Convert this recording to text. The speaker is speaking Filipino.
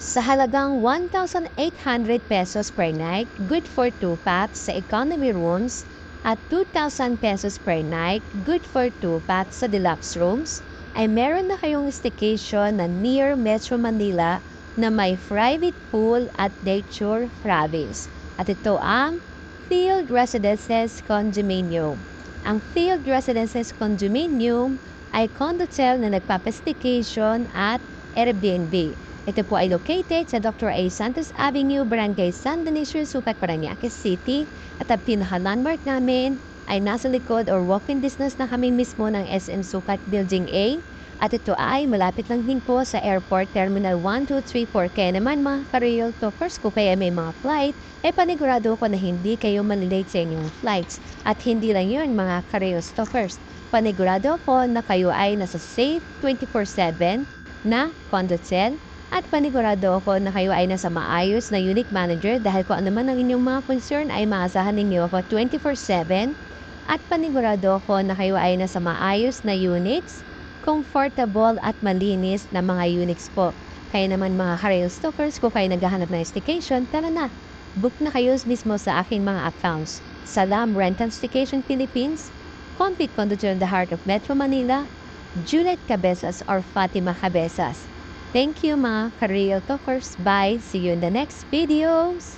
Sa halagang 1,800 pesos per night, good for 2 paths sa economy rooms at 2,000 pesos per night, good for 2 paths sa deluxe rooms, ay meron na kayong staycation na near Metro Manila na may private pool at nature province. At ito ang Field Residences Condominium. Ang Field Residences Condominium ay condotel na nagpapastaycation at Airbnb. Ito po ay located sa Dr. A. Santos Avenue, Barangay San Dionisio, Sucat, Parañaque City. At ang pinaka-landmark namin ay nasa likod or walking distance na kami mismo ng SM Sucat Building A. At ito ay malapit lang din po sa Airport Terminal 1, 2, 3, 4. Kaya naman mga ka-rail talkers, kung kaya may mga flight, panigurado ko na hindi kayo malilate sa inyong flights. At hindi lang yun mga ka-rail talkers. Panigurado ko na kayo ay nasa safe 24/7 na condotel. At panigurado ako na kayo ay nasa maayos na unit manager dahil kung ano man ang inyong mga concern ay maasahan ninyo ako 24/7. At panigurado ako na kayo ay nasa maayos na units, comfortable at malinis na mga units po. Kaya naman mga ka-rail stalkers, kung kayo naghahanap ng staycation, tara na! Book na kayo mismo sa aking mga accounts. Salam Rental Staycation Philippines, Complete Condo in the heart of Metro Manila, Juliet Cabezas or Fatima Cabezas. Thank you mga ka-rail talkers. Bye! See you in the next videos!